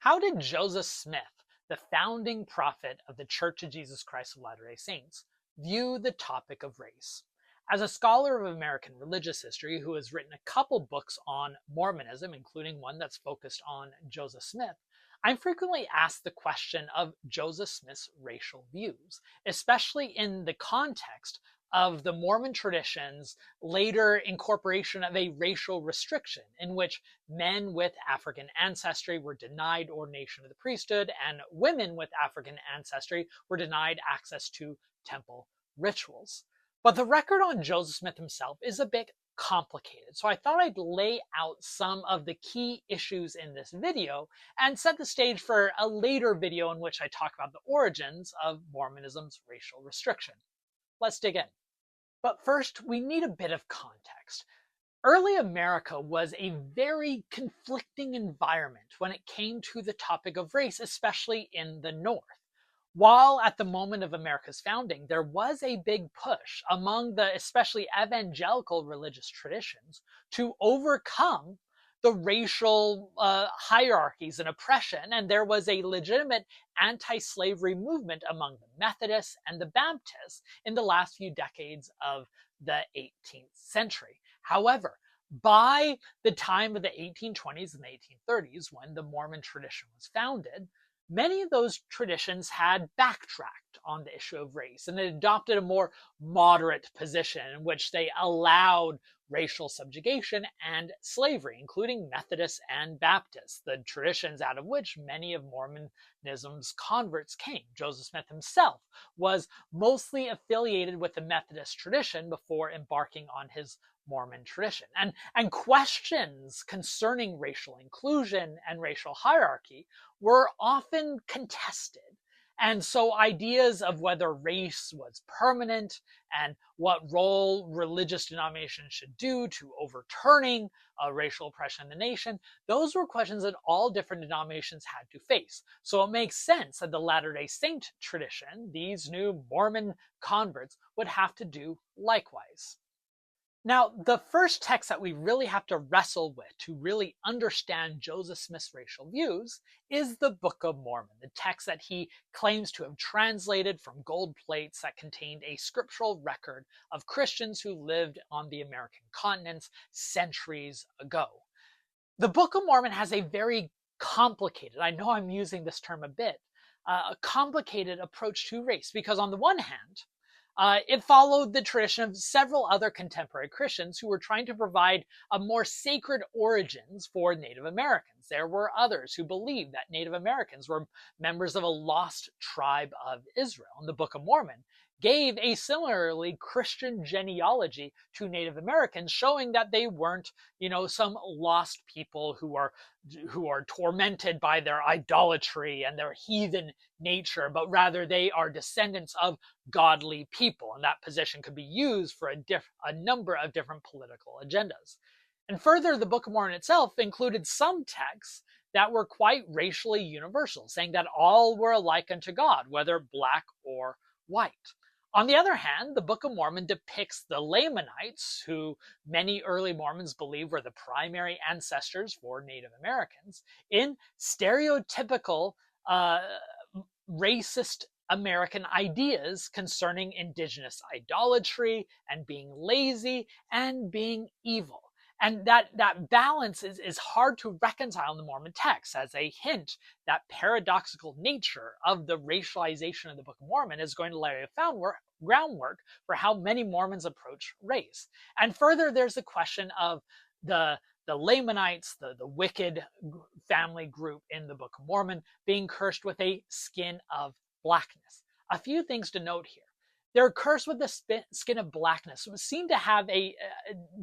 How did Joseph Smith, the founding prophet of the Church of Jesus Christ of Latter-day Saints, view the topic of race? As a scholar of American religious history who has written a couple books on Mormonism, including one that's focused on Joseph Smith, I'm frequently asked the question of Joseph Smith's racial views, especially in the context of the Mormon tradition's later incorporation of a racial restriction in which men with African ancestry were denied ordination of the priesthood and women with African ancestry were denied access to temple rituals. But the record on Joseph Smith himself is a bit complicated, so I thought I'd lay out some of the key issues in this video and set the stage for a later video in which I talk about the origins of Mormonism's racial restriction. Let's dig in. But first, we need a bit of context. Early America was a very conflicting environment when it came to the topic of race, especially in the North. While at the moment of America's founding, there was a big push among the especially evangelical religious traditions to overcome the racial hierarchies and oppression, and there was a legitimate anti-slavery movement among the Methodists and the Baptists in the last few decades of the 18th century. However, by the time of the 1820s and the 1830s, when the Mormon tradition was founded, many of those traditions had backtracked on the issue of race and they adopted a more moderate position in which they allowed racial subjugation and slavery, including Methodists and Baptists, the traditions out of which many of Mormonism's converts came. Joseph Smith himself was mostly affiliated with the Methodist tradition before embarking on his Mormon tradition. And questions concerning racial inclusion and racial hierarchy were often contested. And so ideas of whether race was permanent and what role religious denominations should do to overturning racial oppression in the nation, those were questions that all different denominations had to face. So it makes sense that the Latter-day Saint tradition, these new Mormon converts, would have to do likewise. Now, the first text that we really have to wrestle with to really understand Joseph Smith's racial views is the Book of Mormon, the text that he claims to have translated from gold plates that contained a scriptural record of Christians who lived on the American continents centuries ago. The Book of Mormon has a very complicated, I know I'm using this term a bit, a complicated approach to race, because on the one hand, it followed the tradition of several other contemporary Christians who were trying to provide a more sacred origins for Native Americans. There were others who believed that Native Americans were members of a lost tribe of Israel. And the Book of Mormon gave a similarly Christian genealogy to Native Americans, showing that they weren't, some lost people who are tormented by their idolatry and their heathen nature, but rather they are descendants of godly people, and that position could be used for a number of different political agendas. And further, the Book of Mormon itself included some texts that were quite racially universal, saying that all were alike unto God, whether black or white. On the other hand, the Book of Mormon depicts the Lamanites, who many early Mormons believe were the primary ancestors for Native Americans, in stereotypical racist American ideas concerning indigenous idolatry and being lazy and being evil. And that balance is hard to reconcile in the Mormon text as a hint that paradoxical nature of the racialization of the Book of Mormon is going to lay a groundwork for how many Mormons approach race. And further, there's the question of the Lamanites, the wicked family group in the Book of Mormon, being cursed with a skin of blackness. A few things to note here. They're cursed with the skin of blackness. It seemed to have a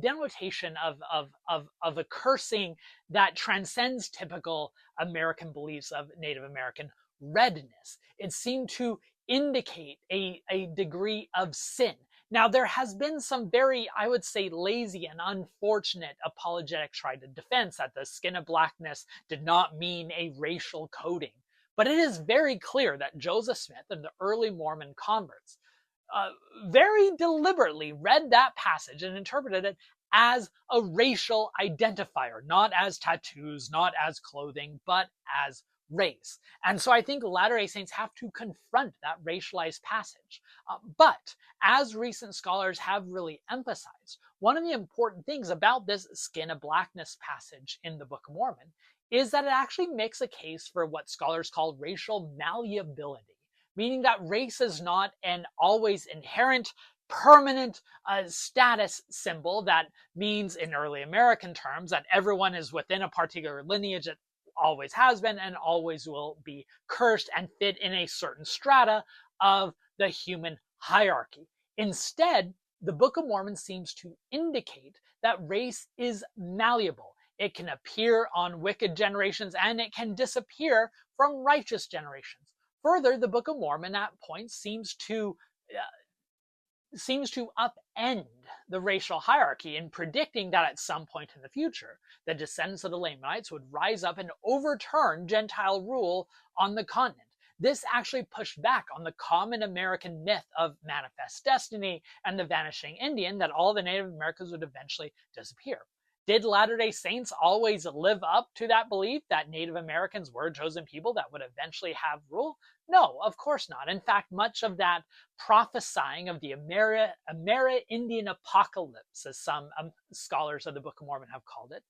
denotation of a cursing that transcends typical American beliefs of Native American redness. It seemed to indicate a degree of sin. Now, there has been some very, I would say, lazy and unfortunate apologetics tried to defense that the skin of blackness did not mean a racial coding. But it is very clear that Joseph Smith and the early Mormon converts very deliberately read that passage and interpreted it as a racial identifier, not as tattoos, not as clothing, but as race. And so I think Latter-day Saints have to confront that racialized passage. But as recent scholars have really emphasized, one of the important things about this skin of blackness passage in the Book of Mormon is that it actually makes a case for what scholars call racial malleability, meaning that race is not an always inherent, permanent status symbol that means in early American terms that everyone is within a particular lineage that always has been and always will be cursed and fit in a certain strata of the human hierarchy. Instead, the Book of Mormon seems to indicate that race is malleable. It can appear on wicked generations and it can disappear from righteous generations. Further, the Book of Mormon at points seems to upend the racial hierarchy in predicting that at some point in the future, the descendants of the Lamanites would rise up and overturn Gentile rule on the continent. This actually pushed back on the common American myth of manifest destiny and the vanishing Indian, that all the Native Americans would eventually disappear. Did Latter-day Saints always live up to that belief that Native Americans were a chosen people that would eventually have rule? No, of course not. In fact, much of that prophesying of the Amerindian apocalypse, as some scholars of the Book of Mormon have called it,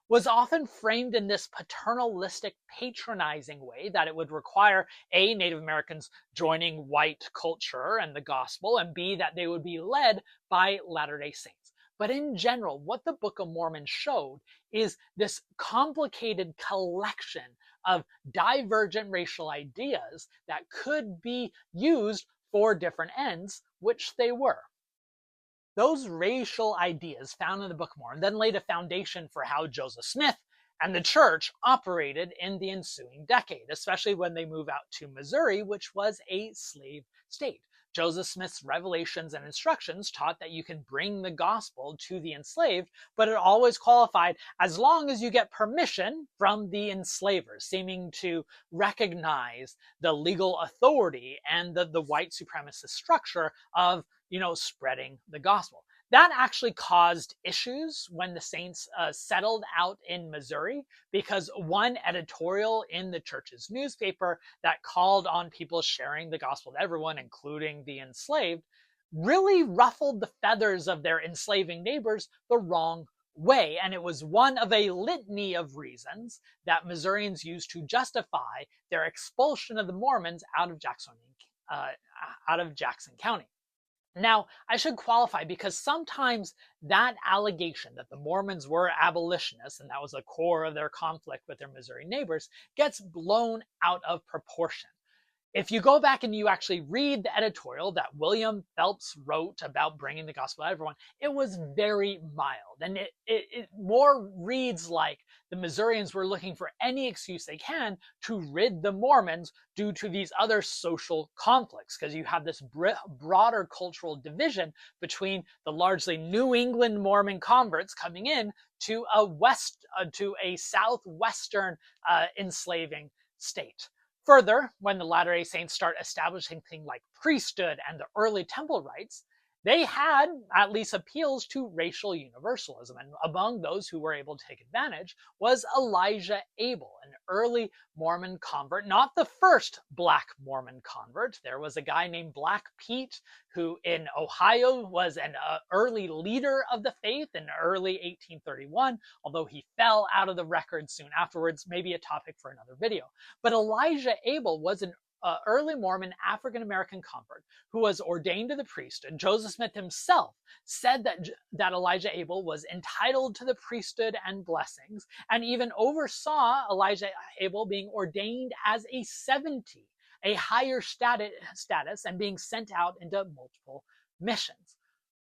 was often framed in this paternalistic, patronizing way that it would require A, Native Americans joining white culture and the gospel, and B, that they would be led by Latter-day Saints. But in general, what the Book of Mormon showed is this complicated collection of divergent racial ideas that could be used for different ends, which they were. Those racial ideas found in the Book of Mormon then laid a foundation for how Joseph Smith and the church operated in the ensuing decade, especially when they move out to Missouri, which was a slave state. Joseph Smith's revelations and instructions taught that you can bring the gospel to the enslaved, but it always qualified as long as you get permission from the enslavers, seeming to recognize the legal authority and the white supremacist structure of, spreading the gospel. That actually caused issues when the Saints settled out in Missouri, because one editorial in the church's newspaper that called on people sharing the gospel to everyone, including the enslaved, really ruffled the feathers of their enslaving neighbors the wrong way. And it was one of a litany of reasons that Missourians used to justify their expulsion of the Mormons out of Jackson County. Now, I should qualify, because sometimes that allegation that the Mormons were abolitionists, and that was the core of their conflict with their Missouri neighbors, gets blown out of proportion. If you go back and you actually read the editorial that William Phelps wrote about bringing the gospel to everyone, it was very mild. And it more reads like the Missourians were looking for any excuse they can to rid the Mormons due to these other social conflicts, because you have this broader cultural division between the largely New England Mormon converts coming in to a southwestern enslaving state. Further, when the Latter-day Saints start establishing things like priesthood and the early temple rites, they had at least appeals to racial universalism. And among those who were able to take advantage was Elijah Abel, an early Mormon convert, not the first Black Mormon convert. There was a guy named Black Pete who in Ohio was an early leader of the faith in early 1831, although he fell out of the record soon afterwards, maybe a topic for another video. But Elijah Abel was an early Mormon African-American convert who was ordained to the priesthood. Joseph Smith himself said that Elijah Abel was entitled to the priesthood and blessings, and even oversaw Elijah Abel being ordained as a 70, a higher status, and being sent out into multiple missions.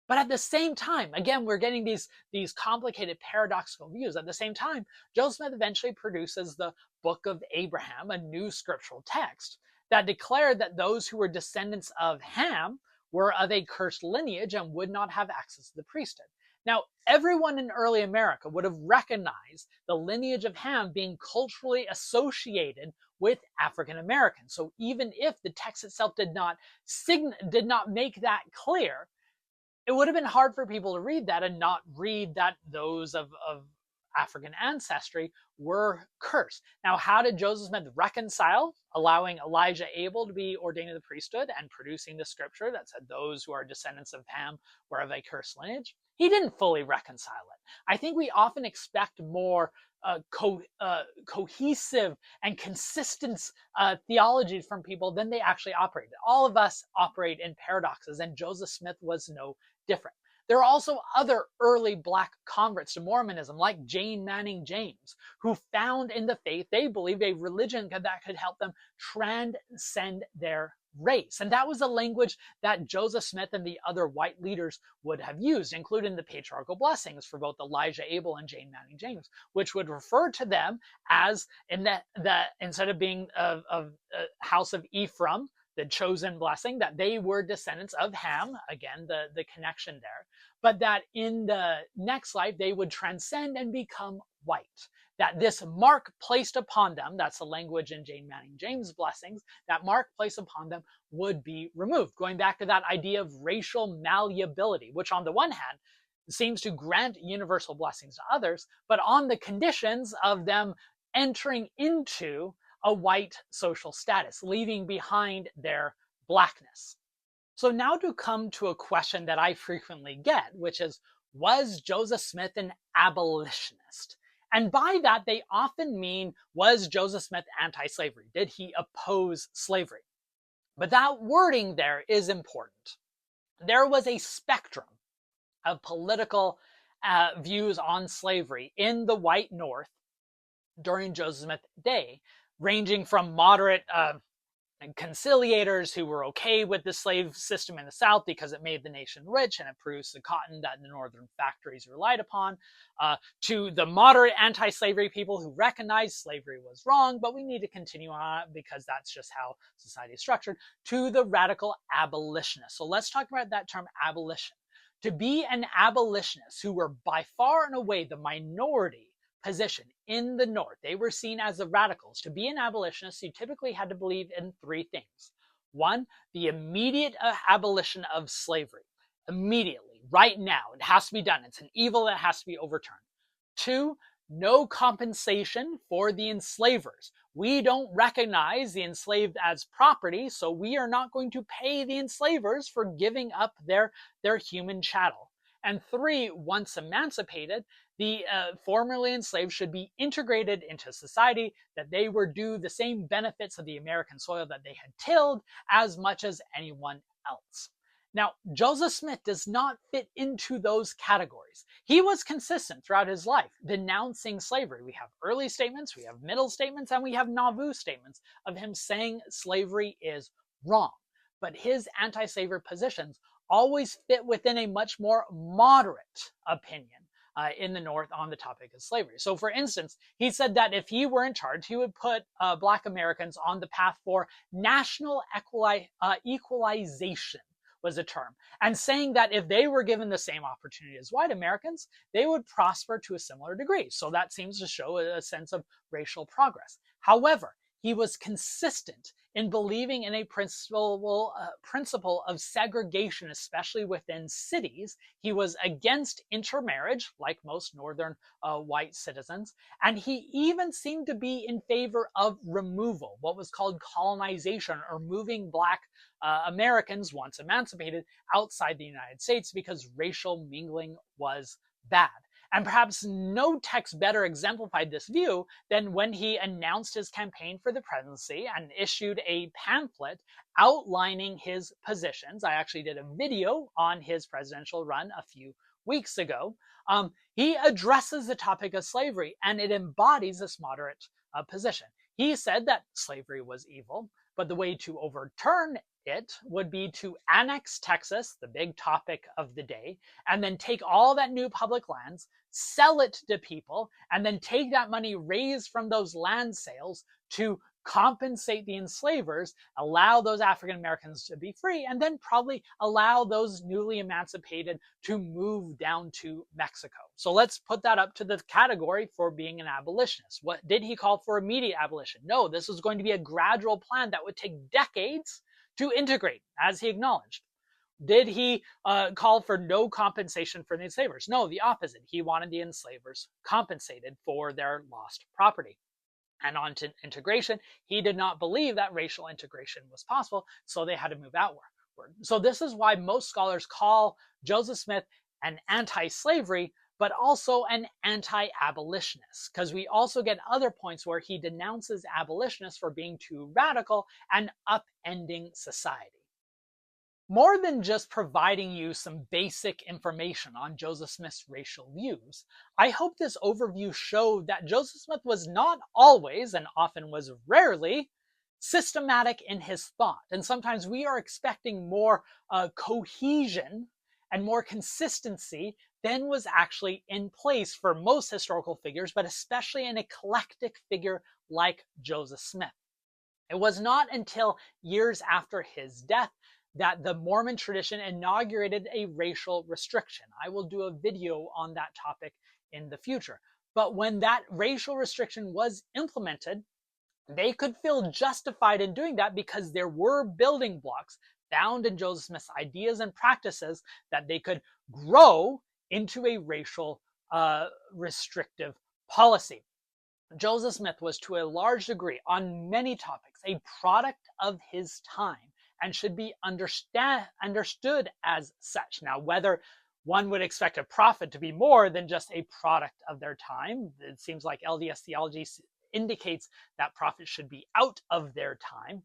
But at the same time, again, we're getting these complicated paradoxical views. At the same time, Joseph Smith eventually produces the Book of Abraham, a new scriptural text that declared that those who were descendants of Ham were of a cursed lineage and would not have access to the priesthood. Now, everyone in early America would have recognized the lineage of Ham being culturally associated with African Americans. So even if the text itself did not make that clear, it would have been hard for people to read that and not read that those of African ancestry were cursed. Now, how did Joseph Smith reconcile allowing Elijah Abel to be ordained to the priesthood and producing the scripture that said those who are descendants of Ham were of a cursed lineage? He didn't fully reconcile it. I think we often expect more cohesive and consistent theology from people than they actually operate. All of us operate in paradoxes, and Joseph Smith was no different. There are also other early Black converts to Mormonism, like Jane Manning James, who found in the faith they believed a religion that could help them transcend their race. And that was a language that Joseph Smith and the other white leaders would have used, including the patriarchal blessings for both Elijah Abel and Jane Manning James, which would refer to them as, in the instead of being of house of Ephraim, the chosen blessing, that they were descendants of Ham, again, the connection there, but that in the next life they would transcend and become white. That this mark placed upon them, that's the language in Jane Manning James' blessings, that mark placed upon them would be removed. Going back to that idea of racial malleability, which on the one hand seems to grant universal blessings to others, but on the conditions of them entering into a white social status, leaving behind their Blackness. So now to come to a question that I frequently get, which is, was Joseph Smith an abolitionist? And by that, they often mean, was Joseph Smith anti-slavery? Did he oppose slavery? But that wording there is important. There was a spectrum of political views on slavery in the white North during Joseph Smith's day, ranging from moderate conciliators who were okay with the slave system in the South because it made the nation rich and it produced the cotton that the northern factories relied upon, to the moderate anti-slavery people who recognized slavery was wrong, but we need to continue on it because that's just how society is structured, to the radical abolitionists. So let's talk about that term abolition. To be an abolitionist, who were by far and away the minority position in the North, they were seen as the radicals. To be an abolitionist, you typically had to believe in three things. One, the immediate abolition of slavery. Immediately, right now, it has to be done. It's an evil that has to be overturned. Two, no compensation for the enslavers. We don't recognize the enslaved as property, so we are not going to pay the enslavers for giving up their human chattel. And three, once emancipated, the formerly enslaved should be integrated into society, that they were due the same benefits of the American soil that they had tilled as much as anyone else. Now, Joseph Smith does not fit into those categories. He was consistent throughout his life, denouncing slavery. We have early statements, we have middle statements, and we have Nauvoo statements of him saying slavery is wrong. But his anti-slavery positions always fit within a much more moderate opinion in the North on the topic of slavery. So for instance, he said that if he were in charge, he would put Black Americans on the path for national equalization, was a term, and saying that if they were given the same opportunity as white Americans, they would prosper to a similar degree. So that seems to show a sense of racial progress. However, he was consistent in believing in a principle of segregation, especially within cities. He was against intermarriage, like most northern white citizens, and he even seemed to be in favor of removal, what was called colonization, or moving Black Americans, once emancipated, outside the United States because racial mingling was bad. And perhaps no text better exemplified this view than when he announced his campaign for the presidency and issued a pamphlet outlining his positions. I actually did a video on his presidential run a few weeks ago. He addresses the topic of slavery, and it embodies this moderate position. He said that slavery was evil, but the way to overturn it would be to annex Texas, the big topic of the day, and then take all that new public lands, sell it to people, and then take that money raised from those land sales to compensate the enslavers, allow those African Americans to be free, and then probably allow those newly emancipated to move down to Mexico. So let's put that up to the category for being an abolitionist. What did he call for? Immediate abolition? No, this was going to be a gradual plan that would take decades to integrate, as he acknowledged. Did he call for no compensation for the enslavers? No, the opposite. He wanted the enslavers compensated for their lost property. And on to integration, he did not believe that racial integration was possible, so they had to move outward. So this is why most scholars call Joseph Smith an anti-slavery, but also an anti-abolitionist, because we also get other points where he denounces abolitionists for being too radical and upending society. More than just providing you some basic information on Joseph Smith's racial views, I hope this overview showed that Joseph Smith was not always, and often was rarely, systematic in his thought. And sometimes we are expecting more cohesion and more consistency than was actually in place for most historical figures, but especially an eclectic figure like Joseph Smith. It was not until years after his death that the Mormon tradition inaugurated a racial restriction. I will do a video on that topic in the future. But when that racial restriction was implemented, they could feel justified in doing that because there were building blocks found in Joseph Smith's ideas and practices that they could grow into a racial restrictive policy. Joseph Smith was, to a large degree, on many topics, a product of his time and should be understood as such. Now, whether one would expect a prophet to be more than just a product of their time, it seems like LDS theology indicates that prophets should be out of their time.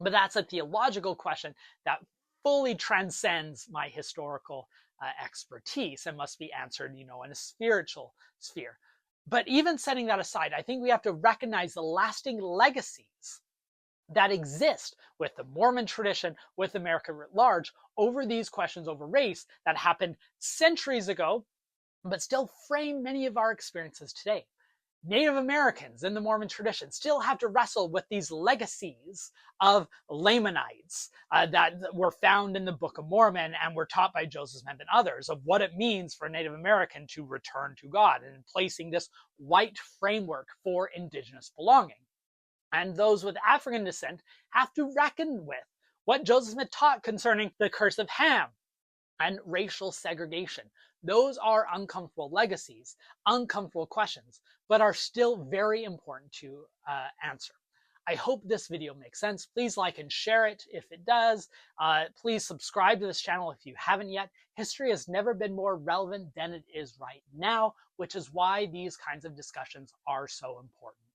But that's a theological question that fully transcends my historical expertise and must be answered, in a spiritual sphere. But even setting that aside, I think we have to recognize the lasting legacies that exist with the Mormon tradition, with America writ large, over these questions over race that happened centuries ago, but still frame many of our experiences today. Native Americans in the Mormon tradition still have to wrestle with these legacies of Lamanites that were found in the Book of Mormon and were taught by Joseph Smith and others, of what it means for a Native American to return to God, and placing this white framework for indigenous belonging. And those with African descent have to reckon with what Joseph Smith taught concerning the curse of Ham and racial segregation. Those are uncomfortable legacies, uncomfortable questions, but are still very important to answer. I hope this video makes sense. Please like and share it if it does. Please subscribe to this channel if you haven't yet. History has never been more relevant than it is right now, which is why these kinds of discussions are so important.